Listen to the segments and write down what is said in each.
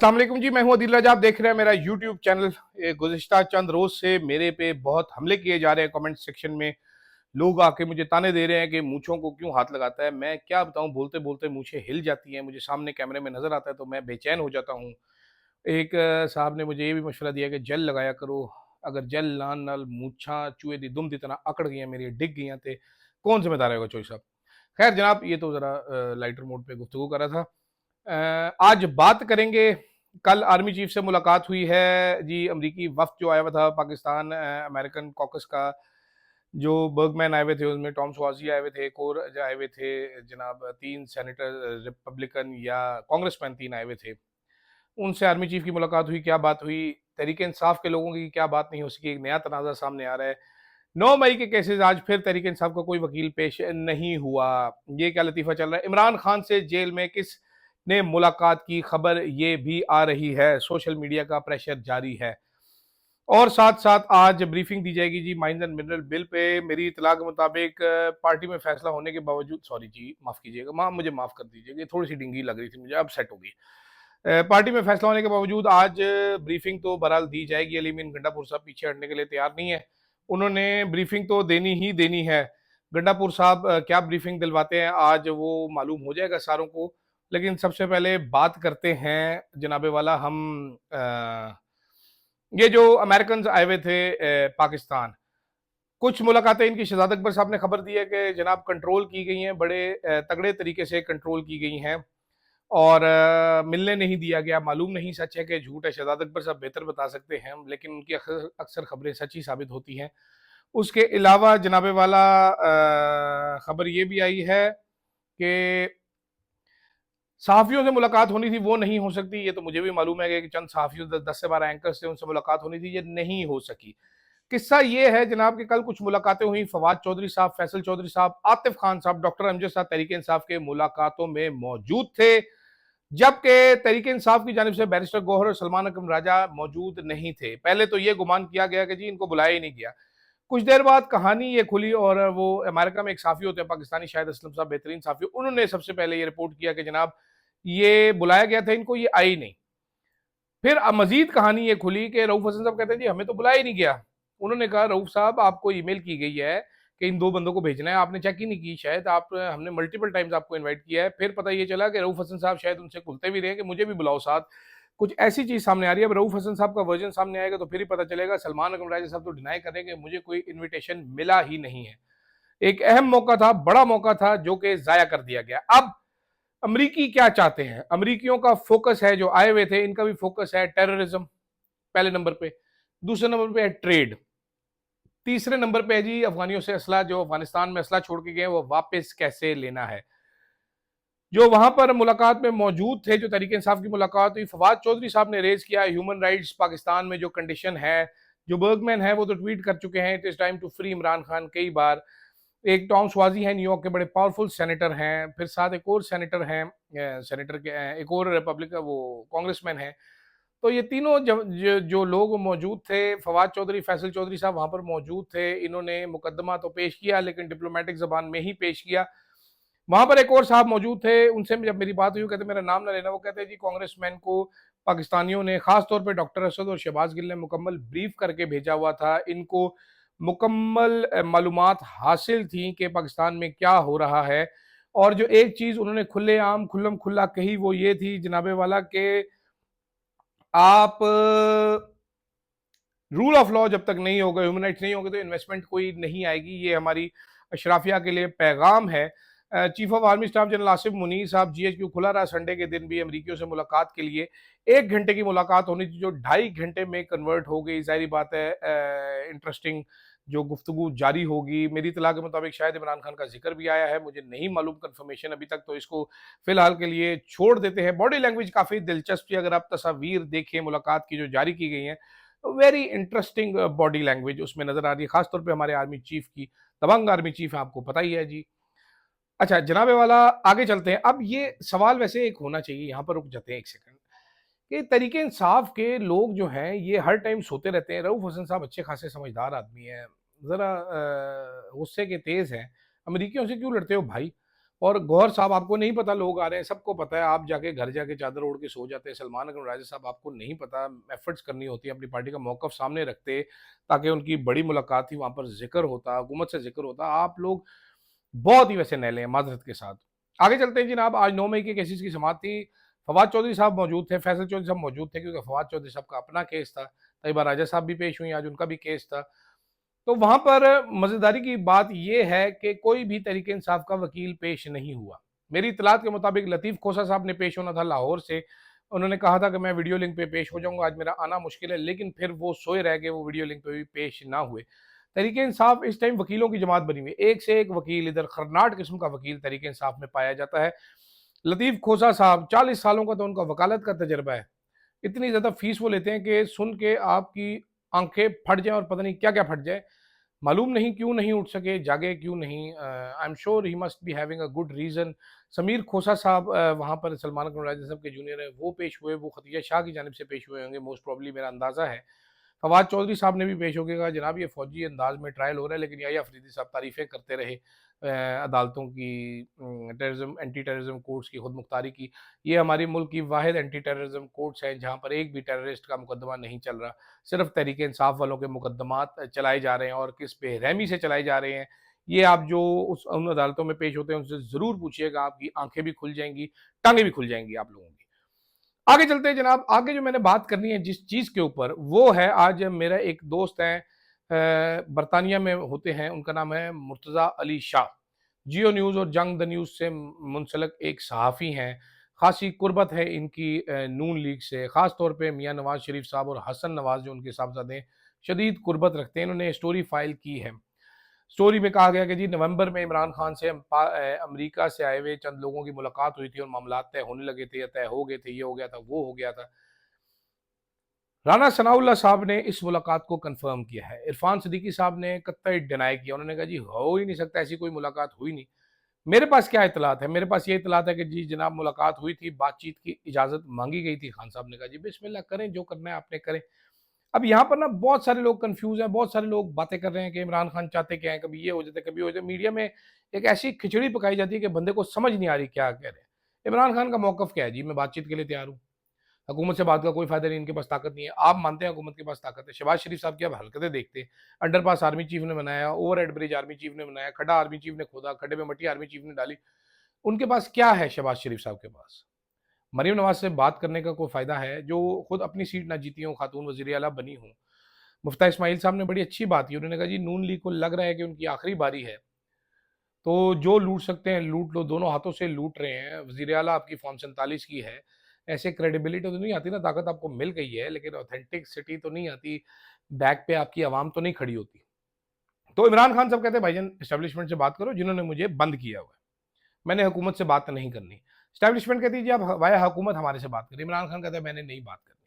अस्सलाम वालेकुम जी, मैं हूं अदील रजा। आप देख रहे हैं मेरा यूट्यूब चैनल। गुज़िश्ता चंद रोज से मेरे पे बहुत हमले किए जा रहे हैं। कमेंट सेक्शन में लोग आके मुझे ताने दे रहे हैं कि मूंछों को क्यों हाथ लगाता है। मैं क्या बताऊं, बोलते बोलते मूंछें हिल जाती हैं। मुझे सामने कैमरे में नजर आता है तो मैं बेचैन हो जाता हूं। एक साहब ने मुझे ये भी मशवरा दिया कि जेल लगाया करो, अगर जेल लान नाल मूछा चूहे दी दुम दी तरह अकड़ गई मेरी, डिग गई तो कौन जिम्मेदार होगा चोई साहब। खैर जनाब, ये तो जरा लाइटर मोड पे गुफ्तगू कर रहा था। आज बात करेंगे, कल आर्मी चीफ से मुलाकात हुई है जी। अमरीकी वफ्द जो आया हुआ था पाकिस्तान, अमेरिकन कॉकस का, जो बर्गमैन आए हुए थे, उसमें टॉम स्वाजी आए हुए थे, एक और जो आए हुए थे जनाब, 3 सेनेटर रिपब्लिकन या कांग्रेसमैन 3 आए हुए थे। उनसे आर्मी चीफ की मुलाकात हुई। क्या बात हुई? तहरीक इंसाफ के लोगों की क्या बात नहीं हो सकी? एक नया तनाज़ा सामने आ रहा है। 9 मई के केसेस, आज फिर तहरीक इंसाफ का कोई वकील पेश नहीं हुआ। ये क्या लतीफ़ा चल रहा है? इमरान खान से जेल में किस ने मुलाकात की खबर ये भी आ रही है। सोशल मीडिया का प्रेशर जारी है। और साथ साथ आज ब्रीफिंग दी जाएगी जी माइंस एंड मिनरल बिल पे। मेरी इतला के मुताबिक पार्टी में फैसला होने के बावजूद, सॉरी जी माफ कीजिएगा, मुझे माफ कर दीजिएगा, थोड़ी सी डिंगी लग रही थी मुझे, अब सेट हो गई। पार्टी में फैसला होने के बावजूद आज ब्रीफिंग तो बहरहाल दी जाएगी। अली मीन गंडापुर साहब पीछे हटने के लिए तैयार नहीं है। उन्होंने ब्रीफिंग तो देनी ही देनी है। गंडापुर साहब क्या ब्रीफिंग दिलवाते हैं आज वो मालूम हो जाएगा सारों को। लेकिन सबसे पहले बात करते हैं जनाबे वाला, हम ये जो अमेरिकन आए हुए थे पाकिस्तान, कुछ मुलाकातें इनकी शहजाद अकबर साहब ने खबर दी है कि जनाब कंट्रोल की गई हैं, बड़े तगड़े तरीके से कंट्रोल की गई हैं और मिलने नहीं दिया गया। मालूम नहीं सच है कि झूठ है, शहजाद अकबर साहब बेहतर बता सकते हैं, लेकिन उनकी अक्सर खबरें सच ही साबित होती हैं। उसके अलावा जनाबे वाला खबर ये भी आई है कि सहाफ़ियों से मुलाकात होनी थी, वो नहीं हो सकती। ये तो मुझे भी मालूम है कि चंद सहाफ़ियों, 10 से 12 एंकर्स थे, उनसे मुलाकात होनी थी, ये नहीं हो सकी। किस्सा ये है जनाब कि कल कुछ मुलाकातें हुई। फवाद चौधरी साहब, फैसल चौधरी साहब, आतिफ खान साहब, डॉक्टर अमजद साहब तहरीक इंसाफ के मुलाकातों में मौजूद थे, जबकि तहरीक इंसाफ की जानिब से बैरिस्टर गौहर और सलमान अकरम राजा मौजूद नहीं थे। पहले तो ये गुमान किया गया कि जी इनको बुलाया ही नहीं गया। कुछ देर बाद कहानी ये खुली और वो अमेरिका में एक साफ़ी होते हैं पाकिस्तानी, शाहिद असलम साहब, बेहतरीन साफ़ी, उन्होंने सबसे पहले ये रिपोर्ट किया कि जनाब ये बुलाया गया था इनको, ये आई नहीं। फिर मजीद कहानी ये खुली कि रऊफ हसन साहब कहते हैं जी हमें तो बुलाया ही नहीं गया। उन्होंने कहा रऊफ साहब आपको ईमेल की गई है कि इन 2 बंदों को भेजना है, आपने चेक ही नहीं की शायद, आप हमने मल्टीपल टाइम्स आपको इनवाइट किया है। फिर पता ये चला कि रऊफ हसन साहब शायद उनसे खुलते भी रहे कि मुझे भी बुलाओ साथ। कुछ ऐसी चीज सामने आ रही है। अब रऊफ हसन साहब का वर्जन सामने आएगा तो फिर ही पता चलेगा। सलमान अकरम राजा साहब तो डिनाई कर रहे हैं कि मुझे कोई इन्विटेशन मिला ही नहीं है। एक अहम मौका था, बड़ा मौका था, जो कि जाया कर दिया गया। अब अमरीकी क्या चाहते हैं? अमरीकियों का फोकस है, जो आए हुए थे इनका भी फोकस है टेररिज्म पहले नंबर पे, दूसरे नंबर पे है ट्रेड, तीसरे नंबर पे है जी अफगानियों से असला, जो अफगानिस्तान में असला छोड़ के गए वो वापस कैसे लेना है। जो वहां पर मुलाकात में मौजूद थे, जो तहरीक इंसाफ की मुलाकात हुई, फवाद चौधरी साहब ने रेज किया ह्यूमन राइट्स पाकिस्तान में जो कंडीशन है। जो बर्गमैन है वो तो ट्वीट कर चुके हैं it is time to free Imran Khan कई बार। एक टॉम स्वाजी है, न्यूयॉर्क के बड़े पावरफुल सेनेटर हैं, फिर साथ एक और सेनेटर हैं, सेनेटर के एक और रिपब्लिक वो कांग्रेसमैन है। तो ये तीनों जो लोग मौजूद थे, फवाद चौधरी, फैसल चौधरी साहब वहां पर मौजूद थे। इन्होंने मुकदमा तो पेश किया लेकिन डिप्लोमेटिक जबान में ही पेश किया। वहां पर एक और साहब मौजूद थे, उनसे जब मेरी बात हुई, कहते मेरा नाम ना लेना। वो कहते हैं जी कांग्रेसमैन को पाकिस्तानियों ने, खासतौर पर डॉक्टर असद और शहबाज गिल ने मुकम्मल ब्रीफ करके भेजा हुआ था। इनको मुकम्मल मालूमात हासिल थी कि पाकिस्तान में क्या हो रहा है। और जो एक चीज उन्होंने खुलेआम खुल्लम खुल्ला कही वो ये थी जनाबे वाला कि आप रूल ऑफ लॉ जब तक नहीं होगा, ह्यूमन राइट्स नहीं होंगे तो इन्वेस्टमेंट कोई नहीं आएगी। ये हमारी अशराफिया के लिए पैगाम है। Chief of army staff general Asif Munir साहब, जीएचक्यू खुला रहा संडे के दिन भी अमरीकियों से मुलाकात के लिए। 1 घंटे की मुलाकात होनी थी जो 2.5 घंटे में कन्वर्ट हो गई। जाहिर बात है इंटरेस्टिंग जो गुफ्तगू जारी होगी। मेरी इतला के मुताबिक शायद इमरान खान का जिक्र भी आया है, मुझे नहीं मालूम कंफर्मेशन अभी तक, तो इसको फिलहाल के लिए छोड़ देते हैं। बॉडी लैंग्वेज काफ़ी दिलचस्प थी, अगर आप तस्वीर देखें मुलाकात की जो जारी की गई हैं, वेरी इंटरेस्टिंग बॉडी लैंग्वेज उसमें नजर आ रही है, खासतौर पे हमारे आर्मी चीफ की। दबंग आर्मी चीफ है, आपको पता ही है जी। अच्छा जनाबे वाला, आगे चलते हैं। अब ये सवाल वैसे एक होना चाहिए, यहाँ पर रुक जाते हैं एक सेकंड, कि तरीके इंसाफ के लोग जो हैं ये हर टाइम सोते रहते हैं। रऊफ हसन साहब अच्छे खासे समझदार आदमी है, जरा गुस्से के तेज हैं। अमरीकियों से क्यों लड़ते हो भाई? और गौहर साहब, आपको नहीं पता लोग आ रहे हैं, सबको पता है, आप जाके घर जाके चादर ओढ़ के सो जाते हैं। सलमान अकरम राजा साहब, आपको नहीं पता, एफर्ट्स करनी होती है, अपनी पार्टी का मौक़िफ़ सामने रखते, ताकि उनकी बड़ी मुलाकात थी, वहाँ पर ज़िक्र होता, हुकूमत से ज़िक्र होता। आप लोग बहुत ही वैसे नैले हैं, माज़रत के साथ। आगे चलते हैं जनाब, आज 9 मई के केसेस की समाअत थी। फवाद चौधरी साहब मौजूद थे, फैसल चौधरी साहब मौजूद थे, क्योंकि फवाद चौधरी साहब का अपना केस था। तैयबा राजा साहब भी पेश हुई, आज उनका भी केस था। तो वहाँ पर मज़ेदारी की बात ये है कि कोई भी तहरीक-ए-इंसाफ का वकील पेश नहीं हुआ। मेरी इत्तलात के मुताबिक लतीफ़ खोसा साहब ने पेश होना था लाहौर से। उन्होंने कहा था कि मैं वीडियो लिंक पे पेश हो जाऊँगा, आज मेरा आना मुश्किल है, लेकिन फिर वो सोए रह गए, वो वीडियो लिंक पे भी पेश ना हुए। तहरीक-ए-इंसाफ इस टाइम वकीलों की जमात बनी हुई है। एक से एक वकील, इधर खरनाट किस्म का वकील तहरीक-ए-इंसाफ में पाया जाता है। लतीफ़ खोसा साहब, 40 सालों का तो उनका वकालत का तजुर्बा है। इतनी ज़्यादा फ़ीस वो लेते हैं कि सुन के आपकी आँखें फट जाएँ और पता नहीं क्या-क्या फट जाए। मालूम नहीं क्यों नहीं उठ सके, जागे क्यों नहीं? I am sure he must be having a good reason. Sameer Khosa साहब वहाँ पर सलमान अकरम राजा साहब के जूनियर हैं, वो पेश हुए, वो खदीजा शाह की जानिब से पेश हुए होंगे, मोस्ट प्रोबेबली, मेरा अंदाज़ा है। फवाद चौधरी साहब ने भी पेश होके कहा, जनाब ये फ़ौजी अंदाज में ट्रायल हो रहा है, लेकिन याह्या अफरीदी साहब तारीफ़ें करते रहे अदालतों की, टेररिज़्म, एंटी टेररिज़्म कोर्ट्स की, खुद मुख्तारी की। ये हमारी मुल्क की वाहिद एंटी टेररिज़्म कोर्ट्स हैं जहाँ पर एक भी टेररिस्ट का मुकदमा नहीं चल रहा, सिर्फ तहरीक-ए-इंसाफ वालों के मुकदमात चलाए जा रहे हैं, और किस बेरहमी से चलाए जा रहे हैं। ये आप जो उन अदालतों में पेश होते हैं उनसे ज़रूर पूछिएगा, आपकी आंखें भी खुल जाएंगी, टांगें भी खुल जाएंगी आप लोगों की। आगे चलते हैं जनाब, आगे जो मैंने बात करनी है जिस चीज़ के ऊपर, वो है, आज मेरा एक दोस्त है, बरतानिया में होते हैं, उनका नाम है मुर्तज़ा अली शाह। जियो न्यूज़ और जंग द न्यूज़ से मुंसलिक एक सहाफ़ी हैं। ख़ासी कुर्बत है इनकी नून लीग से, ख़ास तौर पे मियाँ नवाज़ शरीफ साहब और हसन नवाज़ जो उनके साहबज़ादे हैं, शदीद कुर्बत रखते हैं। इन्होंने स्टोरी फ़ाइल की है। स्टोरी में कहा गया कि जी नवंबर में इमरान खान से अमेरिका से आए हुए चंद लोगों की मुलाकात हुई थी और मामलात तय होने लगे थे, या तय हो गए थे, ये हो गया था, वो हो गया था। राना सनाउल्लाह साहब ने इस मुलाकात को कंफर्म किया है। इरफान सिद्दीकी साहब ने कतई डिनाई किया। उन्होंने कहा जी हो ही नहीं सकता, ऐसी कोई मुलाकात हुई नहीं। मेरे पास क्या इत्तलात है? मेरे पास ये इत्तलात है कि जी जनाब मुलाकात हुई थी, बातचीत की इजाज़त माँगी गई थी। खान साहब ने कहा जी बिस्मिल्लाह करें, जो करना है आपने करें। अब यहाँ पर ना बहुत सारे लोग कन्फ्यूज़ हैं, बहुत सारे लोग बातें कर रहे हैं कि इमरान खान चाहते क्या हैं, कभी ये हो जाता है, कभी हो जाता है। मीडिया में एक ऐसी खिचड़ी पकाई जाती है कि बंदे को समझ नहीं आ रही क्या कह रहे हैं। इमरान खान का मौक़िफ़ क्या है? जी मैं बातचीत के लिए तैयार हूँ। हुकूमत से बात का कोई फ़ायदा नहीं, इनके पास ताकत नहीं है। आप मानते हैं हुकूमत के पास ताकत है। शहबाज़ शरीफ साहब की आप हरकतें देखते हैं। अंडरपास आर्मी चीफ़ ने बनाया, ओवरहेड ब्रिज आर्मी चीफ़ ने बनाया, खड्डा आर्मी चीफ़ ने खोदा, खड्डे में मट्टी आर्मी चीफ़ ने डाली। उनके पास क्या है शहबाज़ शरीफ साहब के पास? मरीम नवाज़ से बात करने का कोई फ़ायदा है, जो खुद अपनी सीट ना जीती हों, खातून वज़ीर आला बनी हों। मुफ्ता इस्माइल साहब ने बड़ी अच्छी बात की। उन्होंने कहा जी नून लीग को लग रहा है कि उनकी आखिरी बारी है, तो जो लूट सकते हैं लूट लो, दोनों हाथों से लूट रहे हैं। वज़ीर आला आपकी फ़ॉर्म 47 की है, ऐसे क्रेडिबिलिटी तो नहीं आती ना, ताकत आपको मिल गई है, लेकिन ऑथेंटिसिटी तो नहीं आती, बैक पे आपकी आवाम तो नहीं खड़ी होती। तो इमरान खान साहब कहते हैं भाईजान एस्टेब्लिशमेंट से बात करो जिन्होंने मुझे बंद किया हुआ है, मैंने हुकूमत से बात नहीं करनी। एस्टेब्लिशमेंट कहती है जी आप वाया हुकूमत हमारे से बात करिए। इमरान खान कहता है मैंने नहीं बात करनी।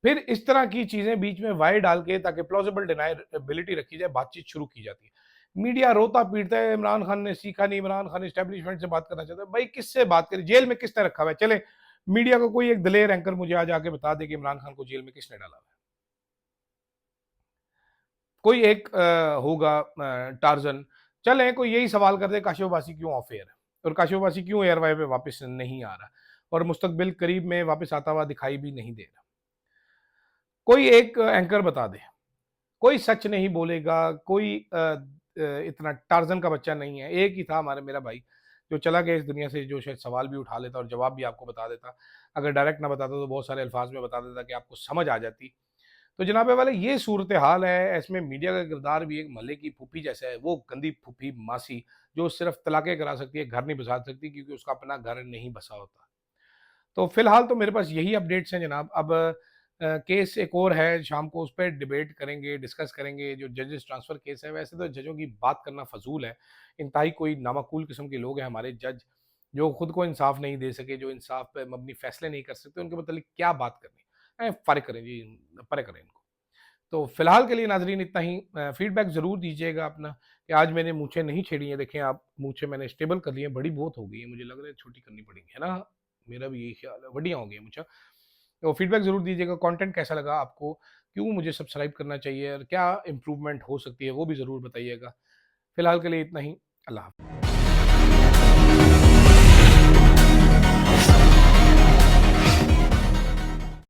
फिर इस तरह की चीजें बीच में वाय डाल के, ताकि प्लॉजिबल डिनायबिलिटी रखी जाए, बातचीत शुरू की जाती है। मीडिया रोता पीटता है इमरान खान ने सीखा नहीं, इमरान खान एस्टेब्लिशमेंट से बात करना चाहता है। भाई किससे बात करें? जेल में किसने रखा हुआ है? चले मीडिया को कोई एक दलेर एंकर मुझे आज आके बता दे कि इमरान खान को जेल में किसने डाला हुआ है। कोई एक होगा टार्जन। चले कोई यही सवाल कर दे काशिफ अब्बासी क्यों ऑफ एयर है, और काशिफ अब्बासी क्यों एयरवाई पे वापस नहीं आ रहा, और मुस्तकबिल करीब में वापस आता हुआ दिखाई भी नहीं दे रहा। कोई एक एंकर बता दे, कोई सच नहीं बोलेगा, कोई इतना टार्जन का बच्चा नहीं है। एक ही था हमारे मेरा भाई जो चला गया इस दुनिया से, जो शायद सवाल भी उठा लेता और जवाब भी आपको बता देता। अगर डायरेक्ट ना बताता तो बहुत सारे अल्फाज में बता देता कि आपको समझ आ जाती। तो जनाब वाले ये सूरत हाल है। इसमें मीडिया का किरदार भी एक महल्ले की फूफी जैसा है, वो गंदी फूफी मासी जो सिर्फ तलाक़ें करा सकती है, घर नहीं बसा सकती, क्योंकि उसका अपना घर नहीं बसा होता। तो फिलहाल तो मेरे पास यही अपडेट्स हैं जनाब। अब केस एक और है, शाम को उस पर डिबेट करेंगे, डिस्कस करेंगे। जो जजेस ट्रांसफ़र केस है, वैसे तो जजों की बात करना फजूल है। इंतहाई कोई नामाकूल किस्म के लोग हैं हमारे जज, जो खुद को इंसाफ नहीं दे सके, जो इंसाफ पे मबनी फैसले नहीं कर सकते, उनके मतलब क्या बात करनी। फारिग करें जी, परे करें इनको। तो फिलहाल के लिए नाजरीन इतना ही। फीडबैक ज़रूर दीजिएगा अपना कि आज मैंने मूछें नहीं छेड़ी हैं। देखें आप, मूछें मैंने स्टेबल कर ली हैं, बड़ी बहुत हो गई है, मुझे लग रहा है छोटी करनी पड़ेंगी, है ना? मेरा भी यही ख्याल है, बढ़िया हो गई है मूछें। तो फीडबैक ज़रूर दीजिएगा, कंटेंट कैसा लगा आपको, क्यों मुझे सब्सक्राइब करना चाहिए, और क्या इम्प्रूवमेंट हो सकती है वो भी ज़रूर बताइएगा। फिलहाल के लिए इतना ही। अल्लाह हाफ़िज़।